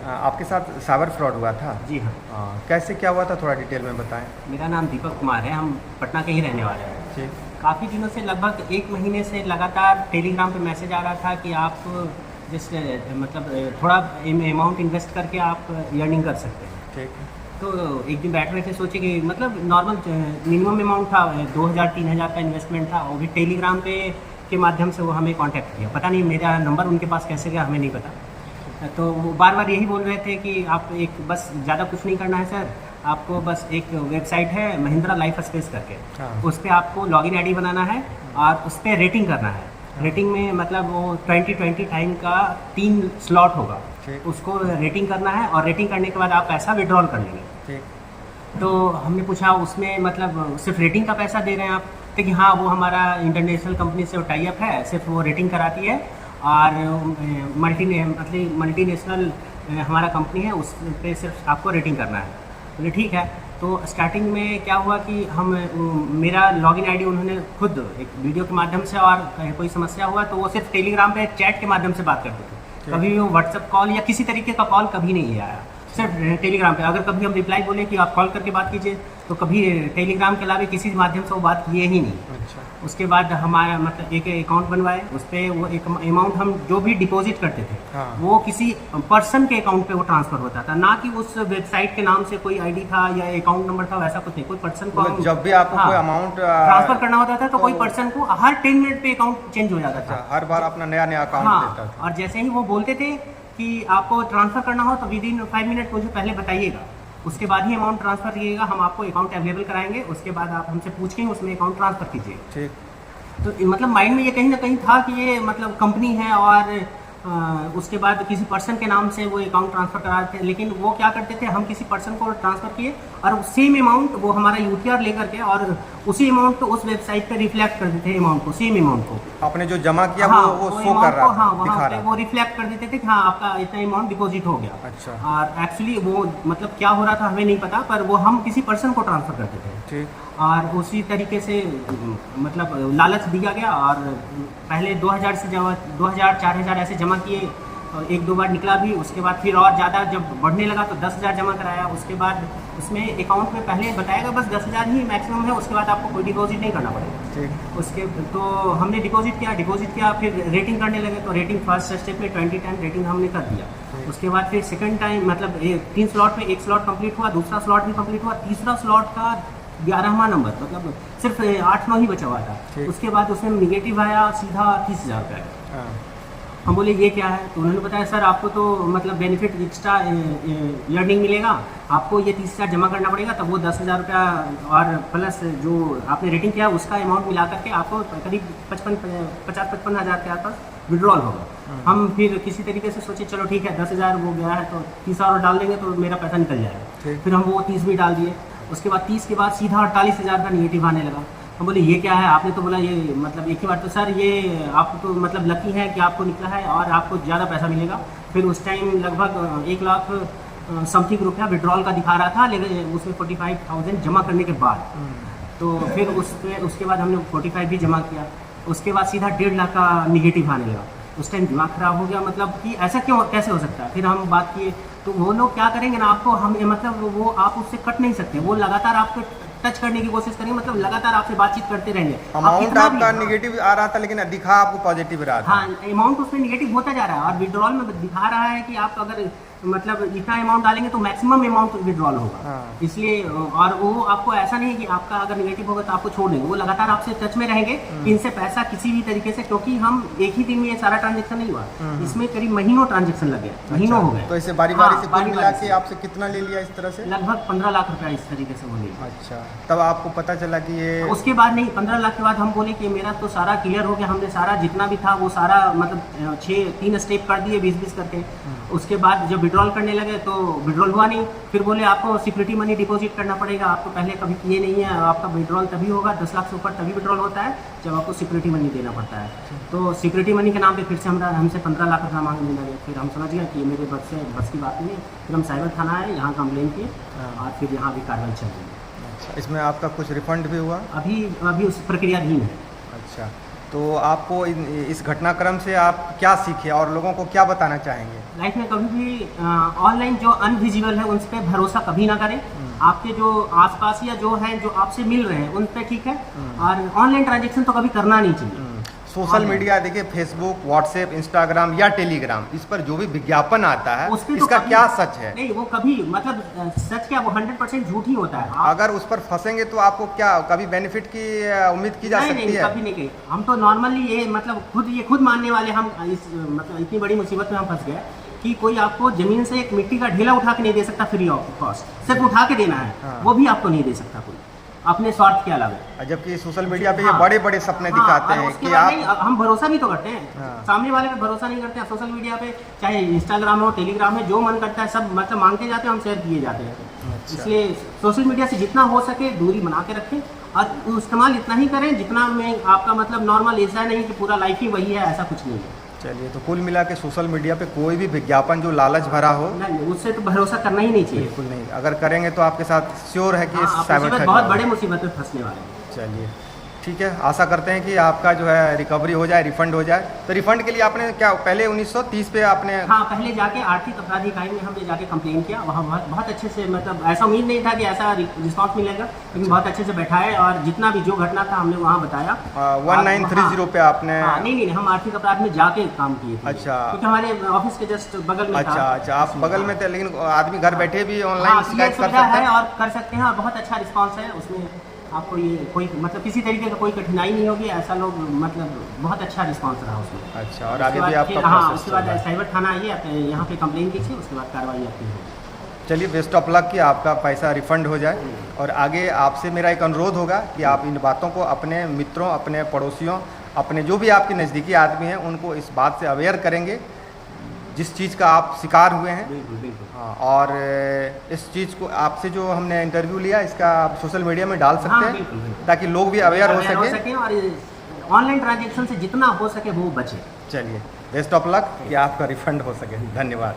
आपके साथ cyber fraud हुआ था? जी हाँ। कैसे क्या हुआ था, थोड़ा डिटेल में बताएं। मेरा नाम दीपक कुमार है, हम पटना के ही रहने वाले हैं। ठीक। काफ़ी दिनों से, लगभग 1 महीने से लगातार टेलीग्राम पे मैसेज आ रहा था कि आप जिस मतलब थोड़ा अमाउंट इन्वेस्ट करके आप अर्निंग कर सकते हैं। ठीक। तो एक दिन बैठ रहे थे, सोचे कि मतलब नॉर्मल मिनिमम अमाउंट था, 2000-3000 का इन्वेस्टमेंट था। वो भी टेलीग्राम पे के माध्यम से वो हमें कांटेक्ट किया। पता नहीं मेरा नंबर उनके पास कैसे गया, हमें नहीं पता। तो वो बार बार यही बोल रहे थे कि आप एक बस ज़्यादा कुछ नहीं करना है सर, आपको बस एक वेबसाइट है महिंद्रा लाइफ स्पेस करके, हाँ। उस पर आपको लॉगिन आईडी बनाना है और उस पर रेटिंग करना है। रेटिंग में मतलब वो 20-20 टाइम का 3 स्लॉट होगा, उसको रेटिंग करना है और रेटिंग करने के बाद आप पैसा विड्रॉल कर लेंगे। ठीक। तो हमने पूछा उसमें मतलब सिर्फ रेटिंग का पैसा दे रहे हैं आप? तो कि हाँ, वो हमारा इंटरनेशनल कंपनी से टाई अप है, सिर्फ वो रेटिंग कराती है और मल्टीनेशनल हमारा कंपनी है, उस पे सिर्फ आपको रेटिंग करना है। बोले ठीक है। तो स्टार्टिंग में क्या हुआ कि हम मेरा लॉगिन आईडी उन्होंने खुद एक वीडियो के माध्यम से, और कोई समस्या हुआ तो वो सिर्फ टेलीग्राम पे चैट के माध्यम से बात करते थे। कभी भी वो व्हाट्सएप कॉल या किसी तरीके का कॉल कभी नहीं आया, सिर्फ टेलीग्राम पे। अगर कभी हम रिप्लाई बोले कि आप कॉल करके बात कीजिए, तो कभी टेलीग्राम के अलावा किसी माध्यम से वो बात किए ही नहीं। अच्छा। उसके बाद हमारा मतलब एक अकाउंट बनवाए, उस पर वो एक अमाउंट हम जो भी डिपॉजिट करते थे, हाँ। वो किसी पर्सन के अकाउंट पे वो ट्रांसफर होता था, ना कि उस वेबसाइट के नाम से कोई आईडी था या अकाउंट नंबर था, वैसा कुछ नहीं। कोई पर्सन को मतलब जब भी आपको कोई अमाउंट ट्रांसफर करना होता था तो कोई पर्सन को हर 10 मिनट पे अकाउंट चेंज हो जाता था। हर बार अपना नया नया अकाउंट देता हाँ, था। और जैसे ही वो बोलते थे कि आपको ट्रांसफर करना हो तो विदिन 5 मिनट मुझे पहले बताइएगा, उसके बाद ही अमाउंट ट्रांसफर कीजिएगा, हम आपको अकाउंट अवेलेबल कराएंगे, उसके बाद आप हमसे पूछ के उसमें अकाउंट ट्रांसफर कीजिए। ठीक। तो मतलब माइंड में ये कहीं ना कहीं था कि ये मतलब कंपनी है और उसके बाद किसी पर्सन के नाम से वो अकाउंट ट्रांसफ़र करा थे। लेकिन वो क्या करते थे, हम किसी पर्सन को ट्रांसफ़र किए और सेम अमाउंट वो हमारा यूटीआर लेकर के और उसी अमाउंट को उस वेबसाइट पे रिफ्लेक्ट कर देते थे, अमाउंट को, सेम अमाउंट को आपने जो जमा किया हाँ, वो शो कर रहा था, हाँ, दिखा वहाँ रहा पे वो रिफ्लेक्ट कर देते थे कि हाँ आपका इतना अमाउंट डिपॉजिट हो गया। अच्छा। और एक्चुअली वो मतलब क्या हो रहा था हमें नहीं पता, पर वो हम किसी पर्सन को ट्रांसफ़र करते थे। ठीक। और उसी तरीके से मतलब लालच दिया गया और पहले 2000 से 2000-4000 ऐसे जमा किए, और 1-2 बार निकला भी। उसके बाद फिर और ज़्यादा जब बढ़ने लगा तो 10,000 जमा कराया। उसके बाद उसमें अकाउंट में पहले बताएगा बस 10,000 ही मैक्सिमम है, उसके बाद आपको कोई डिपॉजिट नहीं करना पड़ेगा। ठीक। उसके तो हमने डिपॉजिट किया, फिर रेटिंग करने लगे। तो रेटिंग फर्स्ट स्टेप में 20 टाइम रेटिंग हमने कर दिया। उसके बाद फिर सेकंड टाइम मतलब 3 स्लॉट में 1 स्लॉट कंप्लीट हुआ, दूसरा स्लॉट भी कंप्लीट हुआ, तीसरा स्लॉट का 11वां नंबर, मतलब सिर्फ 8-9 ही बचा हुआ था। उसके बाद उसमें निगेटिव आया, सीधा 30,000 रुपये आया। हम बोले ये क्या है, तो उन्होंने बताया सर आपको तो मतलब बेनिफिट एक्स्ट्रा अर्निंग मिलेगा, आपको ये 30,000 जमा करना पड़ेगा, तब वो 10,000 रुपया और प्लस जो आपने रेटिंग किया उसका अमाउंट मिला करके आपको करीब 50-55 हज़ार के आसपास विड्रॉल होगा। हम फिर किसी तरीके से सोचे चलो ठीक है 10,000 वो गया है तो 30 और डाल देंगे तो मेरा पैसा निकल जाएगा। फिर हम वो 30 भी डाल दिए। उसके बाद 30 के बाद सीधा 48,000 का निगेटिव आने लगा। हम बोले ये क्या है, आपने तो बोला ये मतलब एक ही बार, तो सर ये आप तो मतलब लकी है कि आपको निकला है और आपको ज़्यादा पैसा मिलेगा। फिर उस टाइम लगभग 1 लाख समथिंग रुपया विड्रॉल का दिखा रहा था, लेकिन उसमें 45,000 जमा करने के बाद तो फिर उसके बाद हमने 45 भी जमा किया। उसके बाद सीधा 1.5 लाख का निगेटिव आने लगा। उस टाइम दिमाग ख़राब हो गया, मतलब कि ऐसा क्यों, कैसे हो सकता है। फिर हम बात किए तो वो लोग क्या करेंगे ना, आपको हम मतलब वो आप उससे कट नहीं सकते, वो लगातार आपको टच करने की कोशिश करेंगे, मतलब लगातार आपसे बातचीत करते रहेंगे। अमाउंट आपका निगेटिव आ रहा था लेकिन दिखा आपको पॉजिटिव रहा था। हाँ, अमाउंट उसमें निगेटिव होता जा रहा है और विड्रॉल में दिखा रहा है कि आप अगर मतलब इतना अमाउंट डालेंगे तो मैक्सिमम अमाउंट विड्रॉल होगा। हाँ। इसलिए और वो आपको ऐसा नहीं है कि आपका अगर निगेटिव होगा तो आपको छोड़ देंगे, वो लगातार आपसे टच में रहेंगे कि इनसे पैसा किसी भी तरीके से, क्योंकि हम एक ही दिन में ये सारा ट्रांजेक्शन नहीं हुआ, इसमें करीब महीनों ट्रांजेक्शन लग गया, महीनों हो गए। तो इसे बारी बारी से कुल मिला के आपसे कितना ले लिया इस तरह से? लगभग 15 लाख रुपया इस तरीके से हो गया। अच्छा, तब आपको पता चला कि ये उसके बाद नहीं, 15 लाख के बाद हम बोले कि मेरा तो सारा क्लियर हो गया, हमने सारा जितना भी था वो सारा मतलब 3 स्टेप कर दिए 20-20 करके। उसके बाद जब विड्रॉल करने लगे तो विड्रॉल हुआ नहीं। फिर बोले आपको सिक्योरिटी मनी डिपॉजिट करना पड़ेगा, आपको पहले कभी किए नहीं है, आपका विड्रॉल तभी होगा, 10 लाख से ऊपर तभी विड्रॉल होता है जब आपको सिक्योरिटी मनी देना पड़ता है। तो सिक्योरिटी मनी के नाम पे फिर से हमसे 15 लाख रुपया मांगने लगे। फिर हम समझ गए कि मेरे बस की बात नहीं है। फिर हम साइबर थाना आए, यहाँ कंप्लेन किए और फिर यहाँ भी कार्रवाई चल रही है। अच्छा, इसमें आपका कुछ रिफंड भी हुआ? अभी उस प्रक्रियाधीन है। अच्छा, तो आपको इस घटनाक्रम से आप क्या सीखे और लोगों को क्या बताना चाहेंगे? लाइफ में कभी भी ऑनलाइन जो अनविजिबल है उन पर भरोसा कभी ना करें। आपके जो आसपास या जो है जो आपसे मिल रहे हैं उन पे ठीक है, और ऑनलाइन ट्रांजैक्शन तो कभी करना नहीं चाहिए। सोशल मीडिया देखिए, फेसबुक, व्हाट्सएप, इंस्टाग्राम या टेलीग्राम, इस पर जो भी विज्ञापन आता है उस पे तो इसका कभी- क्या सच है? नहीं, वो कभी मतलब सच क्या, वो 100% झूठ ही होता है। अगर उस पर फंसेंगे तो आपको क्या कभी बेनिफिट की उम्मीद की जा नहीं सकती नहीं, है? कभी नहीं कही। हम तो नॉर्मली ये मतलब खुद मानने वाले हम इस मतलब इतनी बड़ी मुसीबत में हम फंस गए कि कोई आपको जमीन से एक मिट्टी का ढेला उठा के नहीं दे सकता फ्री ऑफ कॉस्ट, सिर्फ उठा के देना है। हाँ। वो भी आपको नहीं दे सकता कोई, अपने स्वार्थ के अलावा। जबकि सोशल मीडिया पे ये हाँ। बड़े बड़े सपने दिखाते और हैं उसके कि बाद आप नहीं, हम भरोसा भी तो करते हैं। हाँ। सामने वाले पे भरोसा नहीं करते हैं। सोशल मीडिया पे चाहे इंस्टाग्राम हो, टेलीग्राम है, जो मन करता है सब मतलब मांगते जाते हैं, हम शेयर किए जाते हैं। अच्छा। इसलिए सोशल मीडिया से जितना हो सके दूरी बना के रखें, और इस्तेमाल इतना ही करें जितना में आपका मतलब नॉर्मल, ऐसा नहीं कि पूरा लाइफ ही वही है, ऐसा कुछ नहीं है। चलिए, तो कुल मिला के सोशल मीडिया पे कोई भी विज्ञापन जो लालच भरा हो, नहीं, उससे तो भरोसा करना ही नहीं चाहिए। बिल्कुल नहीं। अगर करेंगे तो आपके साथ श्योर है कि हाँ, आप साइबर मुसीबत, ठग बहुत होगा। बड़े मुसीबत में फंसने वाले हैं। चलिए ठीक है, आशा करते हैं कि आपका जो है रिकवरी हो जाए, रिफंड हो जाए। तो रिफंड के लिए आपने क्या पहले 1930 पे आपने? हाँ, पहले जाके आर्थिक अपराध इकाई में हमने जाके कंप्लेन किया। वहाँ बहुत अच्छे से, मतलब ऐसा उम्मीद नहीं था कि ऐसा रिस्पांस मिलेगा, लेकिन बहुत अच्छे से बैठाए और जितना भी जो घटना था हमने वहाँ बताया। 1930 पे आपने? हाँ, नहीं, हम आर्थिक अपराध में जाके काम किए थे। अच्छा। क्योंकि हमारे ऑफिस के जस्ट बगल में था। अच्छा, आप बगल में थे, लेकिन आदमी घर बैठे भी हाँ, ऑनलाइन ये शिकायत कर सुविधा सकता है है? और कर सकते हैं, और बहुत अच्छा रिस्पांस है उसमें। आपको ये कोई मतलब किसी तरीके का कोई कठिनाई नहीं होगी, ऐसा लोग मतलब बहुत अच्छा रिस्पांस रहा उसमें। अच्छा, और उसके आगे बाद भी आपका फिर- हाँ, प्रोसेस उसके चल बाद रहा है। साइबर थाना आइए, आप यहाँ पे कंप्लेन कीजिए, उसके बाद कार्रवाई आपकी होगी। चलिए, बेस्ट ऑफ लक कि आपका पैसा रिफंड हो जाए। और आगे आपसे मेरा एक अनुरोध होगा कि आप इन बातों को अपने मित्रों, अपने पड़ोसियों, अपने जो भी आपके नज़दीकी आदमी हैं उनको इस बात से अवेयर करेंगे जिस चीज़ का आप शिकार हुए हैं। बिल्कुल बिल्कुल। हाँ, और इस चीज़ को आपसे जो हमने इंटरव्यू लिया इसका आप सोशल मीडिया में डाल सकते हाँ, हैं, बिल्कुल, बिल्कुल। ताकि लोग भी अवेयर हो सके। और ऑनलाइन ट्रांजैक्शन से जितना हो सके वो बचे। चलिए, बेस्ट ऑफ लक कि आपका रिफंड हो सके। धन्यवाद।